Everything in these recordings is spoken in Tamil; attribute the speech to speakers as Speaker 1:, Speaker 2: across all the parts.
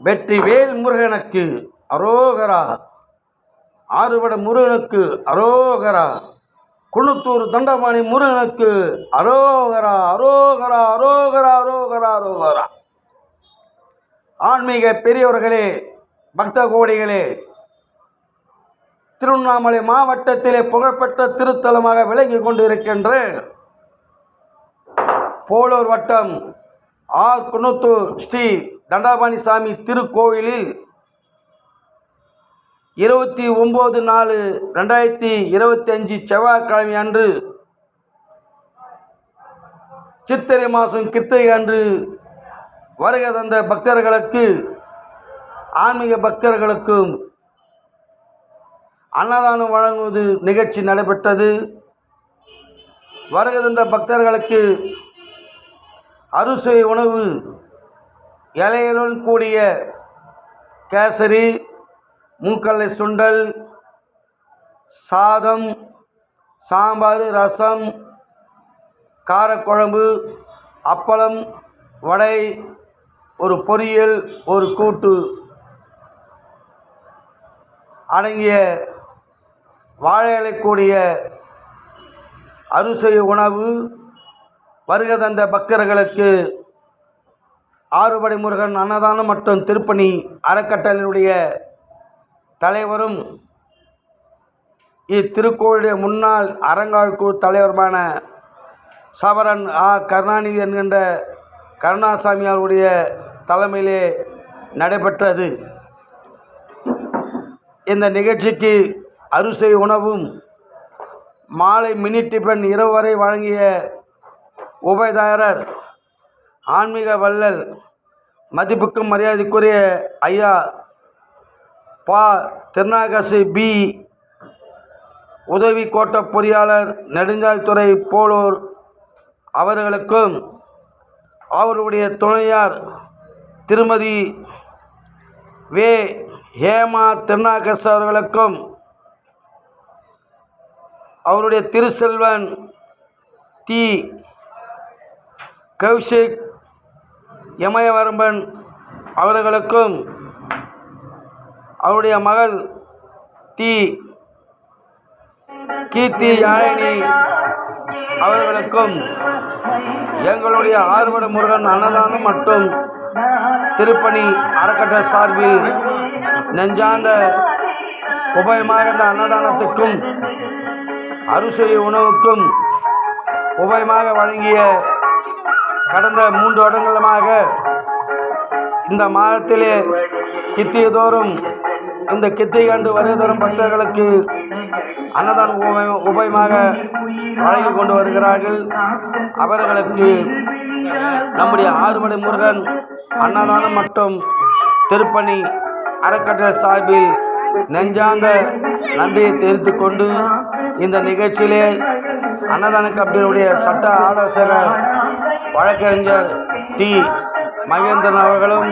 Speaker 1: வெற்றிவேல் முருகனுக்கு அரோகரா. ஆறுபட முருகனுக்கு அரோகரா. குணத்தூர் தண்டபாணி முருகனுக்கு அரோகரா அரோகரா அரோகரா அரோகரா அரோகரா. ஆன்மீக பெரியவர்களே, பக்த கோடிகளே, திருவண்ணாமலை மாவட்டத்திலே புகழ்பெற்ற திருத்தலமாக விளங்கி கொண்டிருக்கின்ற போலூர் வட்டம் ஆர் குணத்தூர் ஸ்ரீ தண்டாபாணி சாமி திருக்கோவிலில் 29/4/2025 செவ்வாய்க்கிழமை அன்று சித்திரை மாதம் கிருத்திகை அன்று வருகை தந்த பக்தர்களுக்கு, ஆன்மீக பக்தர்களுக்கும் அன்னதானம் வழங்குவது நிகழ்ச்சி நடைபெற்றது. வருகை தந்த பக்தர்களுக்கு அறுசுவை உணவு, இலையுடன் கூடிய கேசரி, மூக்கல்லை சுண்டல், சாதம், சாம்பார், ரசம், காரக்குழம்பு, அப்பளம், வடை, ஒரு பொரியல், ஒரு கூட்டு அடங்கிய வாழை இலை கூடிய அறுசுவை உணவு வருகை தந்த பக்தர்களுக்கு ஆறுபடை முருகன் அன்னதானம் மற்றும் திருப்பணி அறக்கட்டளையினுடைய தலைவரும் இத்திருக்கோளுடைய முன்னாள் அறங்காழ்குழு தலைவருமான சவரன் கருணாநிதி என்கின்ற கருணாசாமி அவருடைய தலைமையிலே நடைபெற்றது. இந்த நிகழ்ச்சிக்கு அறுசுவை உணவும் மாலை மினி டிஃபன் இரவு வரை வழங்கிய உபயதாரர் ஆன்மீக வள்ளல் மதிப்புக்கும் மரியாதைக்குரிய ஐயா பா. திருநாகசி பி. உதவி கோட்ட பொறியாளர் நெடுஞ்சாலைத்துறை போலூர் அவர்களுக்கும், அவருடைய துணையார் திருமதி வே. ஹேமா திருநாகஸ் அவர்களுக்கும், அவருடைய திருசெல்வன் தி. கௌஷிக் இமயவரம்பன் அவர்களுக்கும், அவருடைய மகள் தி. கீர்த்தி யாழினி அவர்களுக்கும் எங்களுடைய ஆறுபட முருகன் அன்னதானம் மற்றும் திருப்பணி அறக்கட்டளை சார்பில் நெஞ்சார்ந்த உபயமாக இந்த அன்னதானத்துக்கும் அறுசுவை உணவுக்கும் உபயமாக வழங்கிய கடந்த 3 வருடங்களமாக இந்த மாதத்திலே கித்தியதோறும் இந்த கித்திகை கண்டு வருகை தரும் பக்தர்களுக்கு அன்னதான உபயமாக வழங்கி கொண்டு வருகிறார்கள். அவர்களுக்கு நம்முடைய ஆறுபடை முருகன் அன்னதானம் மற்றும் திருப்பணி அறக்கட்டளை சார்பில் நெஞ்சார்ந்த நன்றியை தெரிவித்துக் கொண்டு, இந்த நிகழ்ச்சியிலே அன்னதான கமிட்டியினுடைய சட்ட ஆலோசகர் வழக்கறிஞர் டி. மகேந்திரன் அவர்களும்,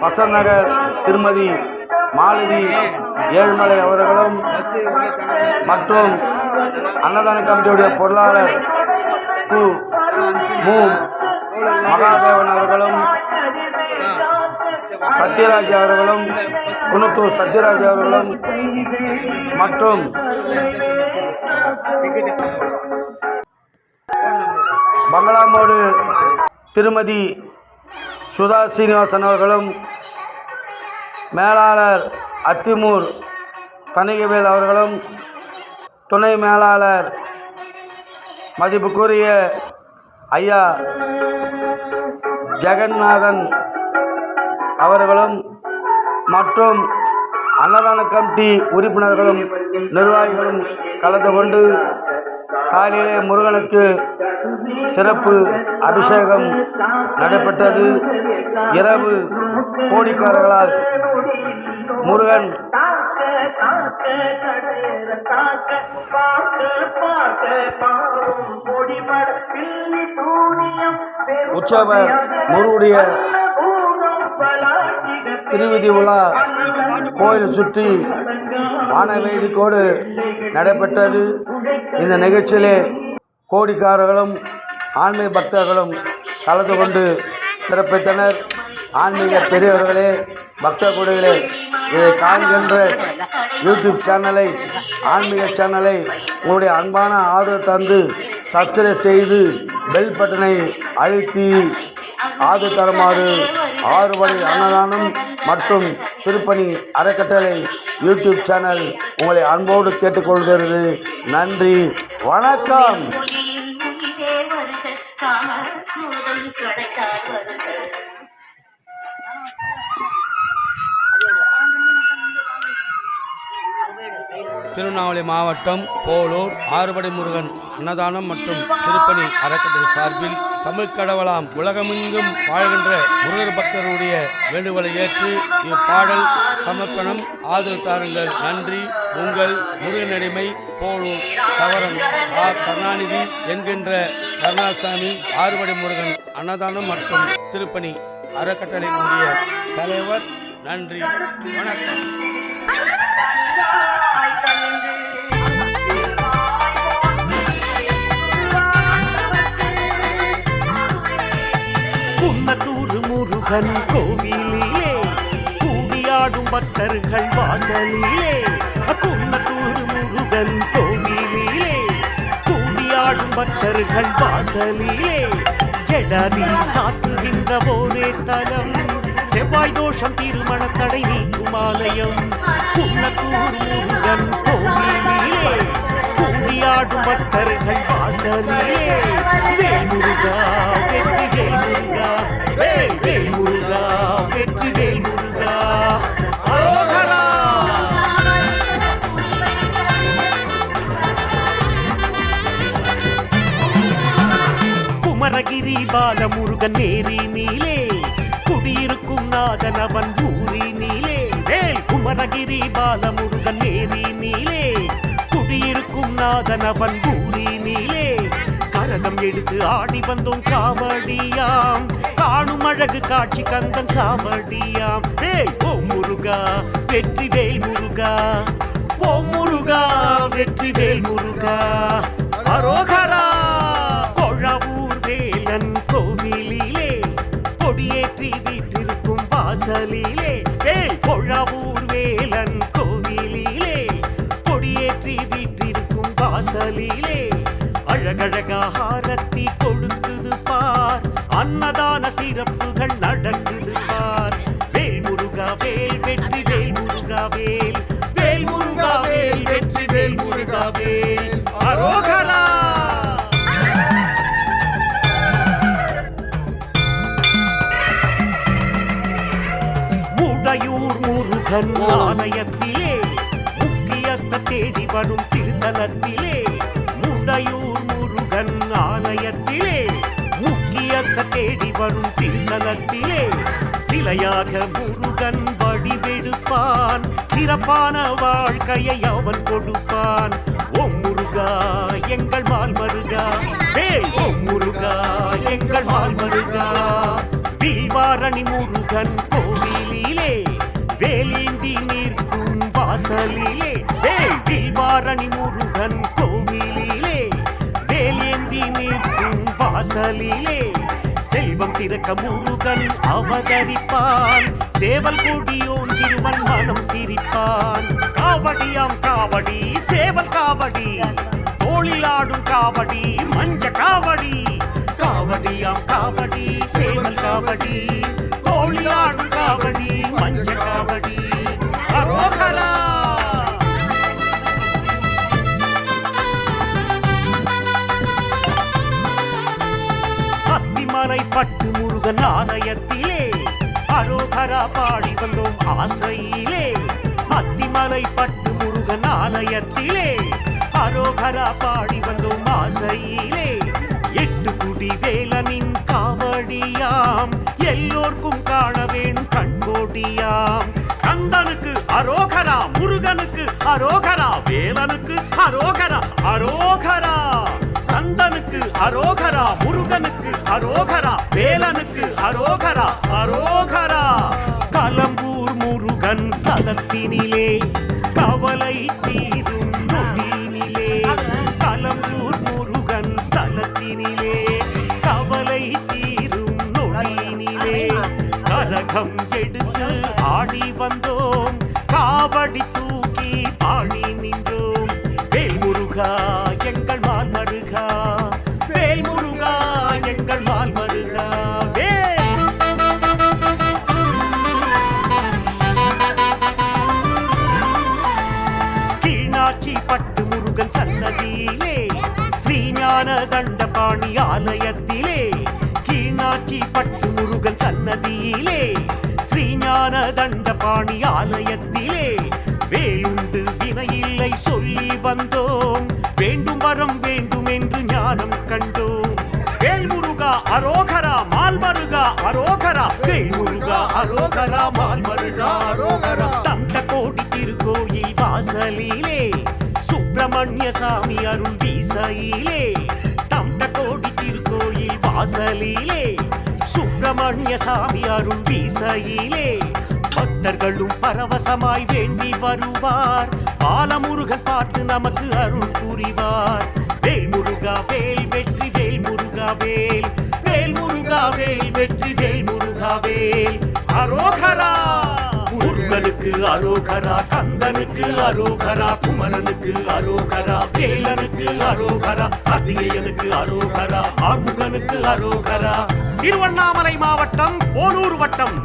Speaker 1: வசந்த் நகர் திருமதி மாலதி ஏழுமலை அவர்களும் மற்றும் அன்னதான கமிட்டியுடைய பொருளாளர் கு. மு. மகாதேவன் அவர்களும், சத்யராஜ் அவர்களும், குணத்தூர் சத்யராஜ் அவர்களும் மற்றும் பங்களாமோடு திருமதி சுதா சீனிவாசன் அவர்களும், மேலாளர் அத்திமூர் தணிகவேல் அவர்களும், துணை மேலாளர் மதிப்புக்குரிய ஐயா ஜெகநாதன் அவர்களும் மற்றும் அன்னதான கமிட்டி உறுப்பினர்களும் நிர்வாகிகளும் கலந்து கொண்டு காலையிலே முருகனுக்கு சிறப்பு அபிஷேகம் நடைபெற்றது. இரவு கோடிக்காரர்களால் முருகன் உற்சவர் முருடைய திருவிதி உலா கோயில் சுற்றி வானவேடிக்கோடு நடைபெற்றது. இந்த நிகழ்ச்சியிலே கோடிக்காரர்களும் ஆன்மீக பக்தர்களும் கலந்து கொண்டு சிறப்பித்தனர். ஆன்மீக பெரியவர்களே, பக்த கொடிகளே, இதை காண்கின்ற யூடியூப் சேனலை, ஆன்மீக சேனலை உங்களுடைய அன்பான ஆதரவு தந்து சப்ஸ்கிரைப் செய்து பெல் பட்டனை அழுத்தி ஆதரவு தருமாறு ஆறுபடை அன்னதானம் மற்றும் திருப்பணி அறக்கட்டளை யூடியூப் சேனல் உங்களை அன்போடு கேட்டுக்கொள்கிறது. நன்றி, வணக்கம். திருவண்ணாமலை மாவட்டம் போலூர் ஆறுபடை முருகன் அன்னதானம் மற்றும் திருப்பணி அறக்கட்டளை சார்பில் தமிழ் கடவுளாம் உலகமெங்கும் வாழ்கின்ற முருகர் பக்தருடைய வேண்டுகோளை ஏற்று இப்பாடல் சமர்ப்பணம். ஆதரவு தாருங்கள். நன்றி. உங்கள் முருகனடிமை, போலூர் சவரம் கருணாநிதி என்கின்ற கருணாசாமி, ஆறுபடை முருகன் அன்னதானம் மற்றும் திருப்பணி அறக்கட்டளையினுடைய தலைவர். நன்றி, வணக்கம்.
Speaker 2: குன்னத்தூர் முருகன் கோவிலிலே கூடியாடும் பக்தர்கள் வாசலிலே. குன்னத்தூர் முருகன் கோவிலிலே கூடியாடும் பக்தர்கள் வாசலிலே. ஜடாதி சாத்துகின்ற போரே ஸ்தலம், செவ்வாய் தோஷம் திருமண தடை நீக்கும் ஆலயம். குன்னத்தூர் முருகன் கோவிலிலே கூடியாடும் பக்தர்கள் வாசலிலே. வேல் முருகா வெற்றி வேல் முருகா, வேல் வேல் முருகா வெற்றி வேல் முருகா, அரோகரா. குமரகிரி பாலமுருகன் நேரினிலே குடியிருக்கும் நாதனவன் ஊரினிலே. வேல் குமரகிரி பாலமுருகன் நேரினிலே குடியிருக்கும் நாதனவன் ஊரினிலே. கரகம் எடுத்து ஆடி வந்தோம் காவடியாம், காணும் அழகு காட்சி கந்தன் சாவடியாம். வேல் ஓம் முருகா வெற்றி வேல் முருகா, ஓம் முருகா வெற்றி வேல் முருகா, அரோகரா. கொழவூர் வேலன் கோவிலிலே கொடியேற்றி வீற்றிருக்கும் வாசலிலே. வேல் கொழவூர் வேலன் கோவிலிலே கொடியேற்றி வீற்றிருக்கும் வாசலிலே. அழகழகா ஹாரத்தி கொடுக்குது பார், அன்னதான சிறப்புகள் நடக்குது பார். வேல் முருகா வேல் வெற்றி வேல் முருகா வேல், வேல் முருகா வேல் வெற்றி வேல் முருகா வேல், அரோகரா. முடையூர் முருகன் ஆலயத்திலே முக்கியஸ்த தேடி வரும் திருத்தலத்திலே. முடையூர் முருகன் ஆலயத்திலே முக்கியஸ்த தேடி வரும் திருத்தலத்திலே. சிலையாக முருகன் வடிவெடுப்பான், சிறப்பான வாழ்க்கையை அவன் கொடுப்பான். ஓம் முருகா எங்கள் மால் மருகா, வேல் ஓம் முருகா எங்கள் மால் மருகா. வீவாரணி முருகன் கோவிலிலே வேலேந்தி நிற்கும் வாசலிலே. வேல் வீவாரணி முருகன் கோவிலிலே வேலேந்தி நிற்கும் வாசலிலே. செல்வம் சிறக்க முருகன் அவதரிப்பான், சேவல் கொடியோன் சிறுவன் மனம் சிரிப்பான். காவடியாம் காவடி சேவல் காவடி, தோளிலாடும் காவடி மஞ்ச காவடி. காவடியாம் காவடி சேவல் காவடி, தோளிலாடும் காவடி மஞ்ச காவடி, அரோகரா. அத்திமலை பட்டு முருகன் ஆலயத்திலே அரோகரா பாடி வந்தோம் ஆசையிலே. அத்திமலை பட்டு முருகன் ஆலயத்திலே அரோகரா பாடி வந்தோம் ஆசையிலே. எட்டு குடி வேலனின் காவடியாம், எல்லோர்க்கும் காண வேணும் கண்கோடியாம். கந்தனுக்கு அரோகரா, முருகனுக்கு அரோகரா, வேலனுக்கு அரோகரா, அரோகரா. கந்தனுக்கு அரோகரா, முருகனுக்கு அரோகரா, வேலனுக்கு அரோகரா, அரோகரா. கலம்பூர் முருகன் ஸ்தலத்தினிலே கவலை தீரும் நொடியினிலே. கலம்பூர் முருகன் ஸ்தலத்தினிலே கவலை தீரும் நொடியினிலே. கரக வேடம் எடுத்து ஆடி வந்தோம், காவடி தூக்கி பாடி நின்றோம். வேல் முருகா எங்கள் மால் மருகா, வேல் முருகா எங்கள் மால் மருகா. கீழ்நாச்சி பட்டு முருகன் சன்னதியிலே, ஸ்ரீஞான தண்டபாணி ஆலயத்திலே. கீழ்நாச்சி பட்டு முருகன் சன்னதியிலே, ஸ்ரீஞான தண்டபாணி ஆலயத்திலே. வேலுண்டு வினையில்லை சொல்லி வந்தோம், வேண்டும் வரம் வேண்டும் என்று ஞானம் கண்டோம். வேல் முருகா அரோகரா மால் மருகா அரோகரா, வேல் முருகா அரோகரா மால் மருகா அரோகரா. தண்ட கோடி திருக்கோயில் வாசலிலே, சுப்பிரமணிய சாமி அருள் வீசையிலே. தண்ட கோடி திருக்கோயில் வாசலிலே, சுப்பிரமணிய சாமி அருள் வீசையிலே. பக்தர்களும் பரவசமாய் வேண்டி வருவார், பாலமுருகன் பாட்டு நமக்கு அருள் புரிவார். வேல் முருகா வேல் வெற்றி வேல் முருகா வேல், வேல் முருகா வேல் வெற்றி வேல் முருகா வேல். அரோகரா முருகனுக்கு அரோகரா, கந்தனுக்கு அரோகரா, குமரனுக்கு அரோகரா, வேலனுக்கு அரோகரா, கார்த்திகேயனுக்கு அரோகரா, ஆறுமுகனுக்கு அரோகரா. திருவண்ணாமலை மாவட்டம் போலூர் வட்டம்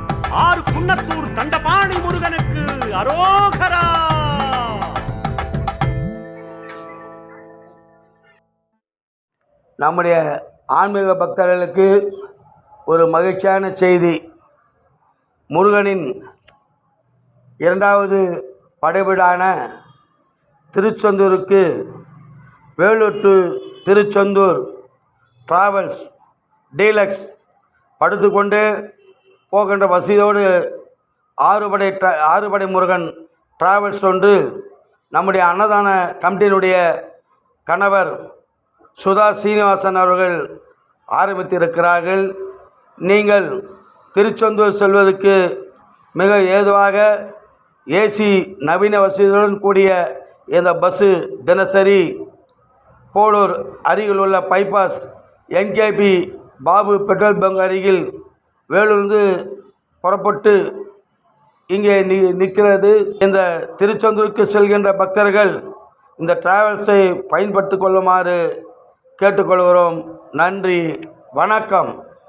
Speaker 2: ஆறு குன்னத்தூர் தண்டபாணி முருகனுக்கு அரோகரா.
Speaker 1: நம்முடைய ஆன்மீக பக்தர்களுக்கு ஒரு மகிழ்ச்சியான செய்தி. முருகனின் இரண்டாவது படைவீடான திருச்செந்தூருக்கு Vellore to Tiruchendur travels deluxe படுத்துக்கொண்டு போகின்ற வசதியோடு ஆறுபடை முருகன் டிராவல்ஸ் ஒன்று நம்முடைய அன்னதான கமிட்டியினுடைய கணவர் சுதா சீனிவாசன் அவர்கள் ஆரம்பித்திருக்கிறார்கள். நீங்கள் திருச்செந்தூர் செல்வதற்கு மிக ஏதுவாக ஏசி நவீன வசதியுடன் கூடிய இந்த பஸ்ஸு தினசரி போலூர் அருகில் உள்ள bypass NKP Babu petrol bunk அருகில் வேலூர்ந்து புறப்பட்டு இங்கே நிற்கிறது. இந்த திருச்செந்தூருக்கு செல்கின்ற பக்தர்கள் இந்த டிராவல்ஸை பயன்படுத்திக் கொள்ளுமாறு கேட்டுக்கொள்கிறோம். நன்றி, வணக்கம்.